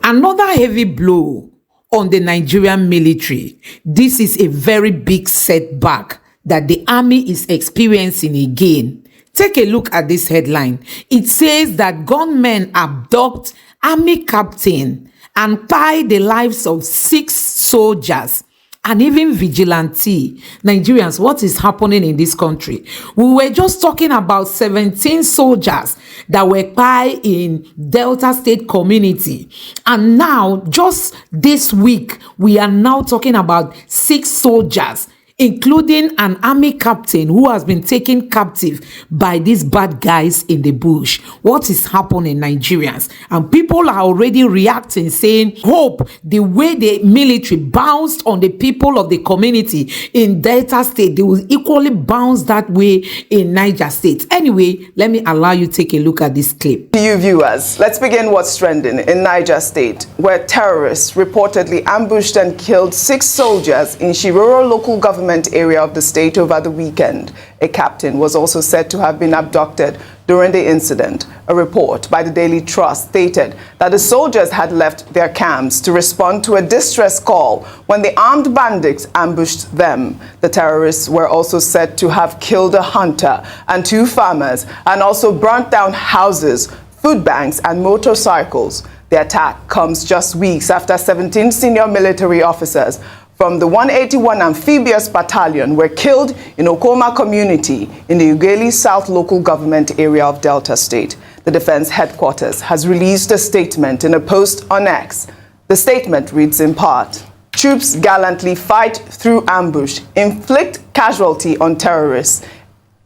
Another heavy blow on the Nigerian military. This is a very big setback that the army is experiencing again. Take a look at this headline. It says that gunmen abduct army captain and tie the lives of 6 soldiers and even vigilante. Nigerians, what is happening in this country? We were just talking about 17 soldiers that were tied in Delta State community. And now, just this week, we are now talking about 6 soldiers, including an army captain who has been taken captive by these bad guys in the bush. What is happening, Nigerians? And people are already reacting, saying, hope the way the military bounced on the people of the community in Delta State, they will equally bounce that way in Niger State. Anyway, let me allow you to take a look at this clip. To you viewers, let's begin what's trending in Niger State, where terrorists reportedly ambushed and killed 6 soldiers in Shiroro local government area of the state over the weekend. A captain was also said to have been abducted during the incident. A report by the Daily Trust stated that the soldiers had left their camps to respond to a distress call when the armed bandits ambushed them. The terrorists were also said to have killed a hunter and 2 farmers and also burnt down houses, food banks and motorcycles. The attack comes just weeks after 17 senior military officers from the 181 Amphibious Battalion were killed in Okuama community in the Ughelli South local government area of Delta State. The Defense Headquarters has released a statement in a post on X. The statement reads in part, "Troops gallantly fight through ambush, inflict casualty on terrorists,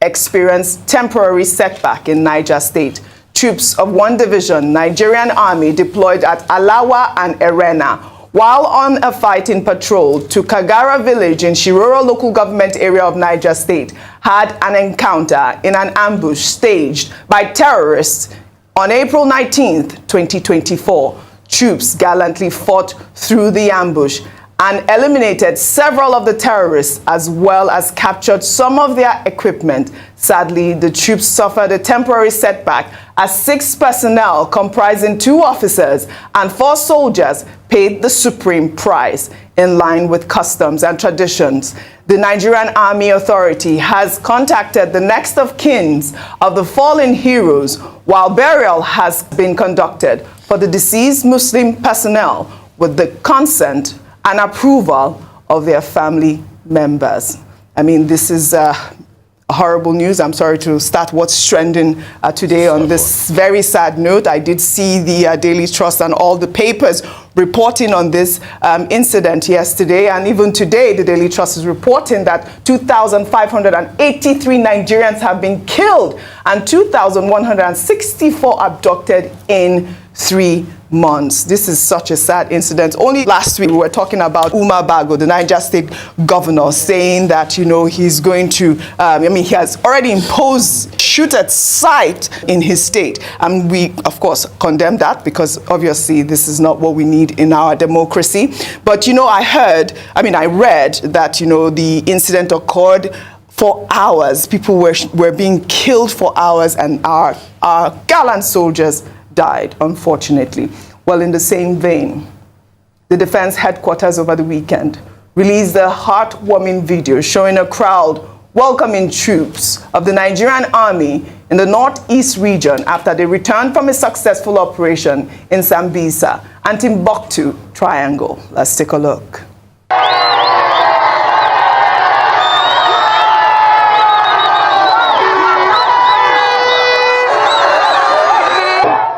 experience temporary setback in Niger State. Troops of 1 Division Nigerian Army deployed at Alawa and Erena while on a fighting patrol to Kagara village in Shiroro local government area of Niger State had an encounter in an ambush staged by terrorists on April 19th, 2024. Troops gallantly fought through the ambush and eliminated several of the terrorists as well as captured some of their equipment. Sadly, the troops suffered a temporary setback as 6 personnel comprising 2 officers and 4 soldiers paid the supreme price in line with customs and traditions. The Nigerian Army Authority has contacted the next of kins of the fallen heroes while burial has been conducted for the deceased Muslim personnel with the consent and approval of their family members. I mean, this is horrible news. I'm sorry to start what's trending today on this very sad note. I did see the Daily Trust and all the papers reporting on this incident yesterday, and even today the Daily Trust is reporting that 2,583 Nigerians have been killed and 2,164 abducted in 3 months. This is such a sad incident. Only last week we were talking about Umar Bago, the Niger State governor, saying that, you know, he's going to, he has already imposed shoot at sight in his state. And we, of course, condemn that because obviously this is not what we need in our democracy. But, you know, I read that, you know, the incident occurred for hours. People were being killed for hours, and our gallant soldiers died, unfortunately. Well, in the same vein, the Defense Headquarters over the weekend released a heartwarming video showing a crowd welcoming troops of the Nigerian Army in the northeast region after they returned from a successful operation in Sambisa and Timbuktu Triangle. Let's take a look.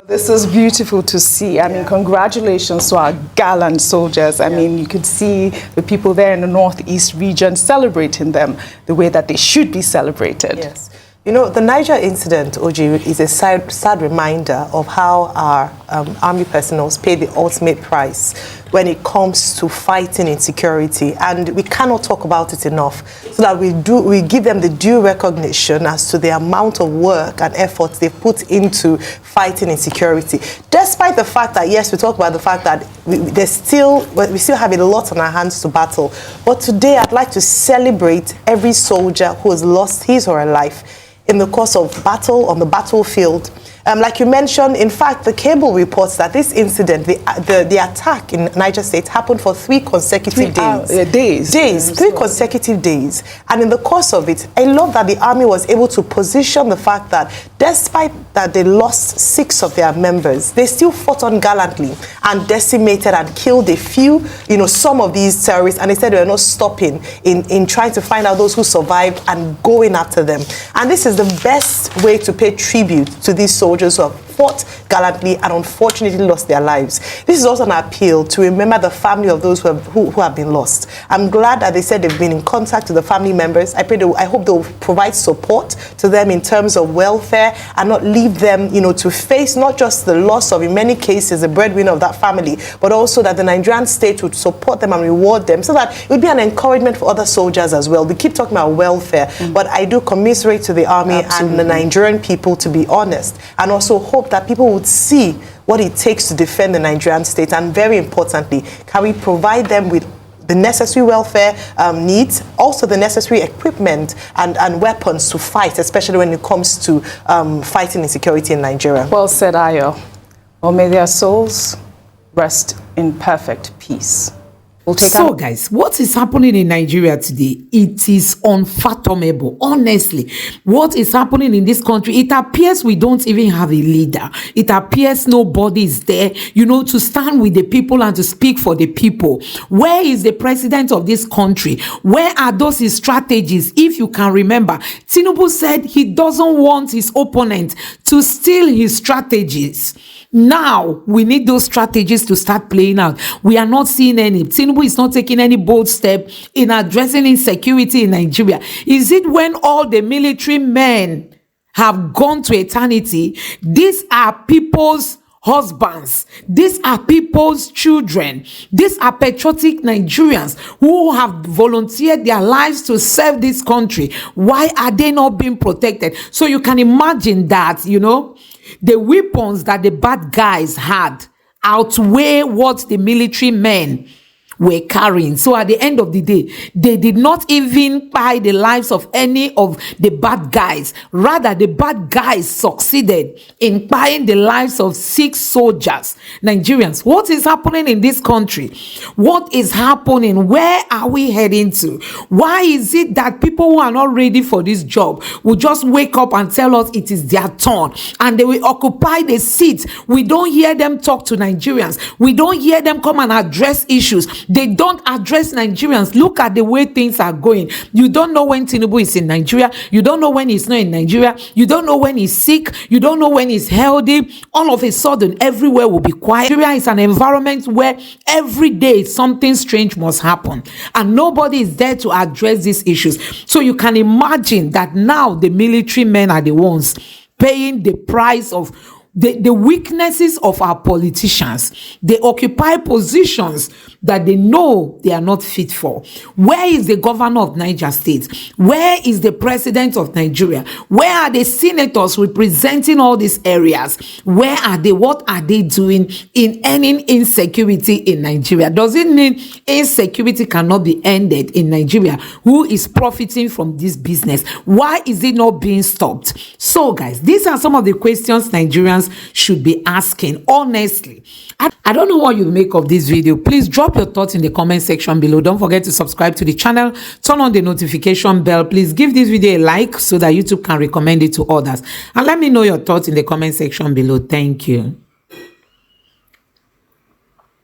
This is beautiful to see. I mean, congratulations to our gallant soldiers. I mean, you could see the people there in the northeast region celebrating them the way that they should be celebrated. Yes. You know, the Niger incident, Oji, is a sad reminder of how our army personnel pay the ultimate price when it comes to fighting insecurity, and we cannot talk about it enough, so that we give them the due recognition as to the amount of work and effort they put into fighting insecurity. Despite the fact that, yes, we talk about the fact that we still have a lot on our hands to battle, but today I'd like to celebrate every soldier who has lost his or her life in the course of battle, on the battlefield, Like you mentioned, in fact, the cable reports that this incident, the attack in Niger State happened for 3 consecutive days. 3 consecutive days. And in the course of it, I love that the army was able to position the fact that despite that they lost 6 of their members, they still fought on gallantly and decimated and killed a few, some of these terrorists, and they said they were not stopping in trying to find out those who survived and going after them. And this is the best way to pay tribute to these soldiers who have fought gallantly and unfortunately lost their lives. This is also an appeal to remember the family of those who have been lost. I'm glad that they said they've been in contact with the family members. I hope they'll provide support to them in terms of welfare and not leave them, to face not just the loss of, in many cases, the breadwinner of that family, but also that the Nigerian state would support them and reward them so that it would be an encouragement for other soldiers as well. We keep talking about welfare, but I do commiserate to the army and the Nigerian people, to be honest, and also hope that people would see what it takes to defend the Nigerian state, and very importantly, can we provide them with the necessary welfare needs, also the necessary equipment and weapons to fight, especially when it comes to fighting insecurity in Nigeria. Well said, Ayo. Well, may their souls rest in perfect peace. So guys, what is happening in Nigeria today? It is unfathomable. Honestly, what is happening in this country? It appears we don't even have a leader. It appears nobody is there, to stand with the people and to speak for the people. Where is the president of this country? Where are those his strategies? If you can remember, Tinubu said he doesn't want his opponent to steal his strategies. Now, we need those strategies to start playing out. We are not seeing any. Tinubu is not taking any bold step in addressing insecurity in Nigeria. Is it when all the military men have gone to eternity? These are people's husbands. These are people's children. These are patriotic Nigerians who have volunteered their lives to serve this country. Why are they not being protected? So you can imagine that, the weapons that the bad guys had outweigh what the military men were carrying. So at the end of the day, they did not even buy the lives of any of the bad guys. Rather, the bad guys succeeded in buying the lives of 6 soldiers. Nigerians, what is happening in this country? What is happening? Where are we heading to? Why is it that people who are not ready for this job will just wake up and tell us it is their turn and they will occupy the seat? We don't hear them talk to Nigerians. We don't hear them come and address issues. They don't address Nigerians. Look at the way things are going. You don't know when Tinubu is in Nigeria. You don't know when he's not in Nigeria. You don't know when he's sick. You don't know when he's healthy. All of a sudden, everywhere will be quiet. Nigeria is an environment where every day something strange must happen. And nobody is there to address these issues. So you can imagine that now the military men are the ones paying the price of the weaknesses of our politicians. They occupy positions that they know they are not fit for. Where is the governor of Niger State? Where is the president of Nigeria? Where are the senators representing all these areas? Where are they? What are they doing in ending insecurity in Nigeria? Does it mean insecurity cannot be ended in Nigeria? Who is profiting from this business? Why is it not being stopped? So guys, these are some of the questions Nigerians should be asking. Honestly, I don't know what you make of this video. Please drop your thoughts in the comment section below. Don't forget to subscribe to the channel, turn on the notification bell. Please give this video a like so that YouTube can recommend it to others, and let me know your thoughts in the comment section below. Thank you.